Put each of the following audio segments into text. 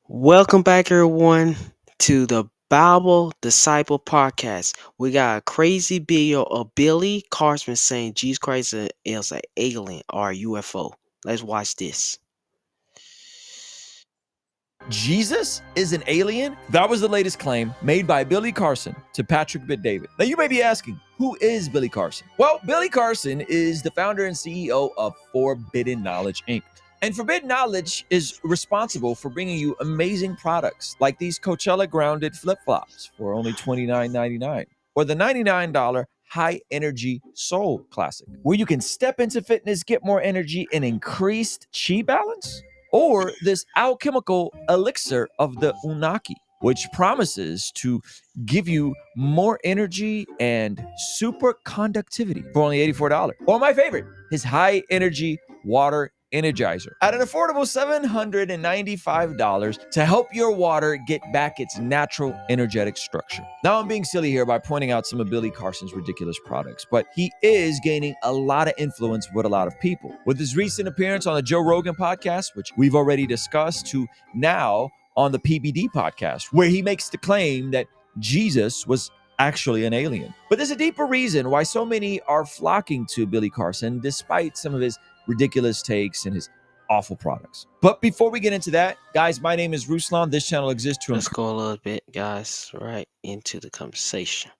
Welcome back, everyone, to the Bible Disciple Podcast. We got a crazy video of Billy Carson saying Jesus Christ is an alien or a UFO. Let's watch this. Jesus is an alien? That was the latest claim made by Billy Carson to Patrick Bet-David. Now, you may be asking, who is Billy Carson? Well, Billy Carson is the founder and CEO of Forbidden Knowledge, Inc. And Forbidden Knowledge is responsible for bringing you amazing products like these Coachella grounded flip-flops for only $29.99, or the $99 High Energy Soul Classic, where you can step into fitness, get more energy, and increased chi balance. Or this alchemical elixir of the Unaki, which promises to give you more energy and super conductivity for only $84. Or my favorite, his high energy water energizer at an affordable $795 to help your water get back its natural energetic structure. Now, I'm being silly here by pointing out some of Billy Carson's ridiculous products, but he is gaining a lot of influence with a lot of people. With his recent appearance on the Joe Rogan podcast, which we've already discussed, to now on the PBD podcast, where he makes the claim that Jesus was actually an alien. But there's a deeper reason why so many are flocking to Billy Carson, despite some of his ridiculous takes and his awful products. But before we get into that, guys, my name is Ruslan. This channel exists to... Let's go a little bit, guys, right into the conversation.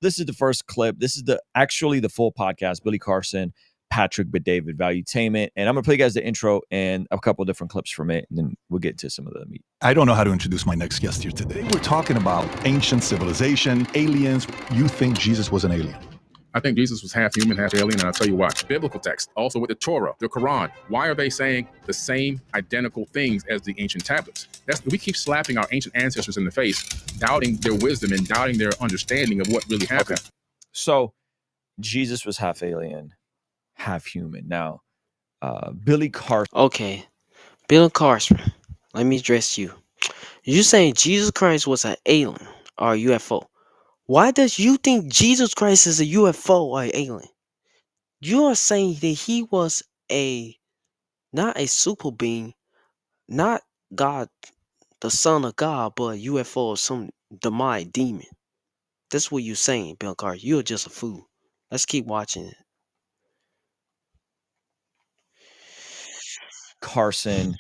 This is the first clip. This is actually the full podcast, Billy Carson, Patrick Bet-David, Valuetainment. And I'm going to play you guys the intro and a couple of different clips from it, and then we'll get to some of the meat. I don't know how to introduce my next guest here today. We're talking about ancient civilization, aliens. You think Jesus was an alien? I think Jesus was half human, half alien, and I'll tell you why. Biblical text, also with the Torah, the Quran. Why are they saying the same identical things as the ancient tablets? We keep slapping our ancient ancestors in the face, doubting their wisdom and doubting their understanding of what really happened. Okay. So Jesus was half alien, half human. Now, Billy Carson. Okay, Billy Carson, let me address you. You saying Jesus Christ was an alien or a UFO? Why does you think Jesus Christ is a UFO or an alien? You are saying that he was not a super being, not God, the Son of God, but a UFO or some demonic demon. That's what you're saying, Bill Carter. You're just a fool. Let's keep watching it. Carson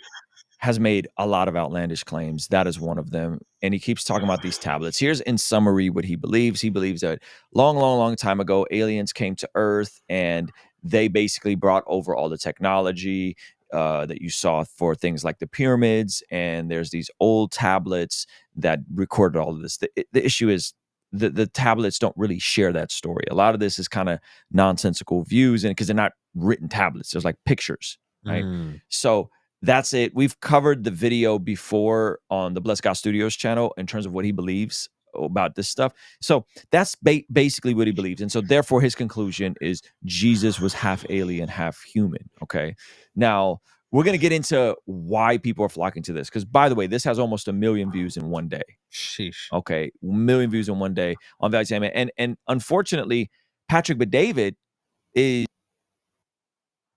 has made a lot of outlandish claims. That is one of them. And he keeps talking about these tablets. Here's in summary what he believes. He believes that long time ago, aliens came to Earth and they basically brought over all the technology that you saw for things like the pyramids. And there's these old tablets that recorded all of this. The issue is the tablets don't really share that story. A lot of this is kind of nonsensical views, and because they're not written tablets, there's like pictures, right? So that's it. We've covered the video before on the Blessed God Studios channel in terms of what he believes about this stuff. So that's basically what he believes. And so therefore his conclusion is Jesus was half alien, half human. Okay. Now we're going to get into why people are flocking to this. Because by the way, this has almost 1 million views in one day. Sheesh. Okay. 1 million views in one day on Valuetainment. And unfortunately, Patrick Bet-David is...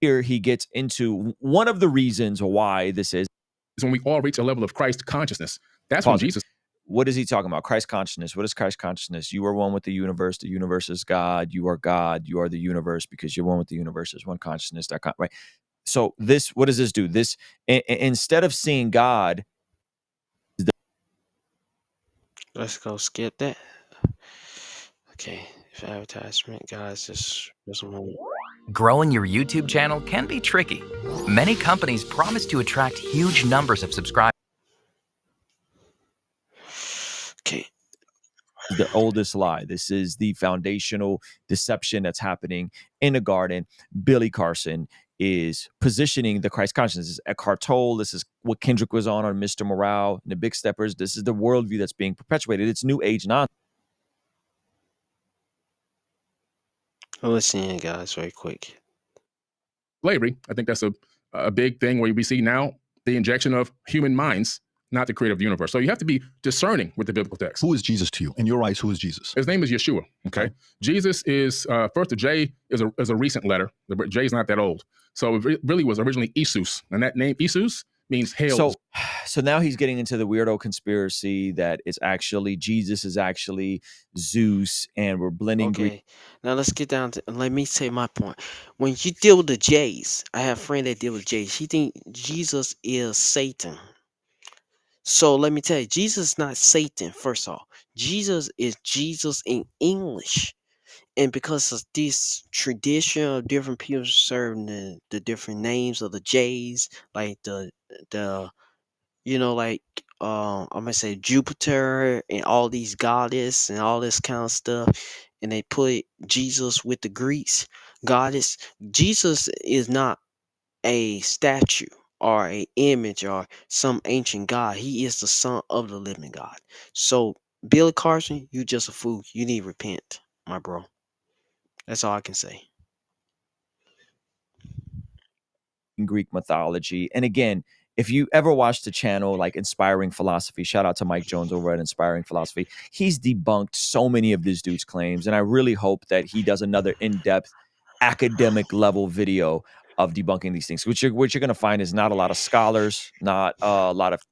Here he gets into one of the reasons why this is when we all reach a level of Christ consciousness. That's when Jesus... What is he talking about? Christ consciousness. What is Christ consciousness? You are one with the universe. The universe is God. You are God. You are the universe because you're one with the universe. There's one consciousness. Right? So this, what does this do? This, instead of seeing God... Let's go skip that. Okay. Advertisement, guys. Just a moment. Growing your YouTube channel can be tricky. Many companies promise to attract huge numbers of subscribers. Okay. The oldest lie. This is the foundational deception that's happening in the garden. Billy Carson is positioning the Christ consciousness. This is Eckhart Tolle. This is what Kendrick was on Mr. Morale and the Big Steppers. This is the worldview that's being perpetuated. It's new age nonsense. Listen, guys, very quick. Slavery, I think that's a big thing where we see now the injection of human minds, not the creator of the universe. So you have to be discerning with the biblical text. Who is Jesus to you? In your eyes, who is Jesus? His name is Yeshua. Okay. Jesus is, first, the J is a recent letter. The J is not that old. So it really was originally Isus, and that name Isus means hail. So now he's getting into the weirdo conspiracy that it's actually Jesus is actually Zeus, and we're blending Greek. Okay, now let's get down to. Let me say my point. When you deal with the J's, I have a friend that deal with J's. He think Jesus is Satan. So let me tell you, Jesus is not Satan. First off, Jesus is Jesus in English. And because of this tradition of different people serving the different names of the J's, like the like I'm gonna say Jupiter and all these goddess and all this kind of stuff, and they put Jesus with the Greeks goddess. Jesus is not a statue or a image or some ancient god. He is the son of the living God. So Billy Carson, you just a fool. You need to repent, my bro. That's all I can say. Greek mythology. And again, if you ever watch the channel like Inspiring Philosophy, shout out to Mike Jones over at Inspiring Philosophy. He's debunked so many of this dude's claims, and I really hope that he does another in-depth academic level video of debunking these things. What you're going to find is not a lot of scholars, not a lot of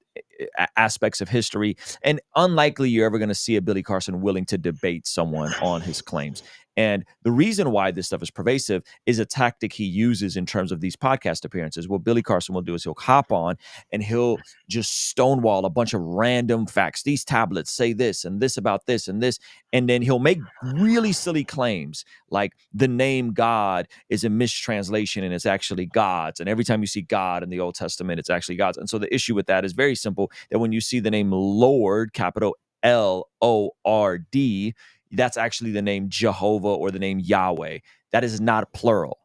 aspects of history, and unlikely you're ever going to see a Billy Carson willing to debate someone on his claims. And the reason why this stuff is pervasive is a tactic he uses in terms of these podcast appearances. What Billy Carson will do is he'll hop on and he'll just stonewall a bunch of random facts. These tablets say this and this about this and this. And then he'll make really silly claims like the name God is a mistranslation and it's actually God's. And every time you see God in the Old Testament, it's actually God's. And so the issue with that is very simple, that when you see the name Lord, capital Lord, that's actually the name Jehovah or the name Yahweh. That is not plural.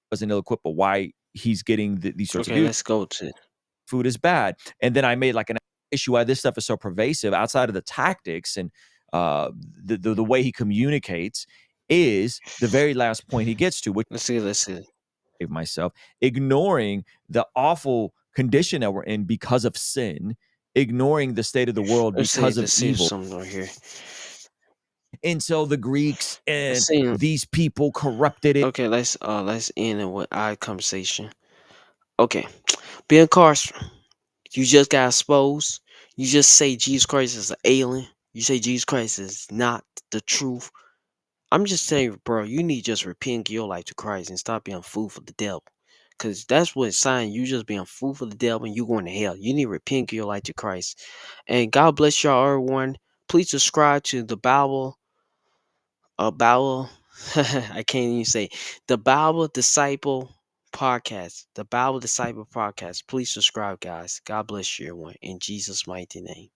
Wasn't ill-equipped, but why he's getting these sorts of Okay, views. let's go to Food is bad. And then I made like an issue why this stuff is so pervasive outside of the tactics and the way he communicates is the very last point he gets to, which let's see. myself, ignoring the awful condition that we're in because of sin, ignoring the state of the world because of Let's see evil. something right here. And so the Greeks and Let's see. these people corrupted it. Okay, let's end it with our conversation. Okay, Ben Carson, you just got exposed. You just say Jesus Christ is an alien. You say Jesus Christ is not the truth. I'm just saying, bro, you need to just repent, give your life to Christ, and stop being a fool for the devil. Cause that's what it's saying. You just being a fool for the devil, and you going to hell. You need to repent, give your life to Christ. And God bless y'all, everyone. Please subscribe to the Bible. Bible. I can't even say the Bible Disciple podcast. The Bible Disciple podcast. Please subscribe, guys. God bless you, everyone. In Jesus' mighty name.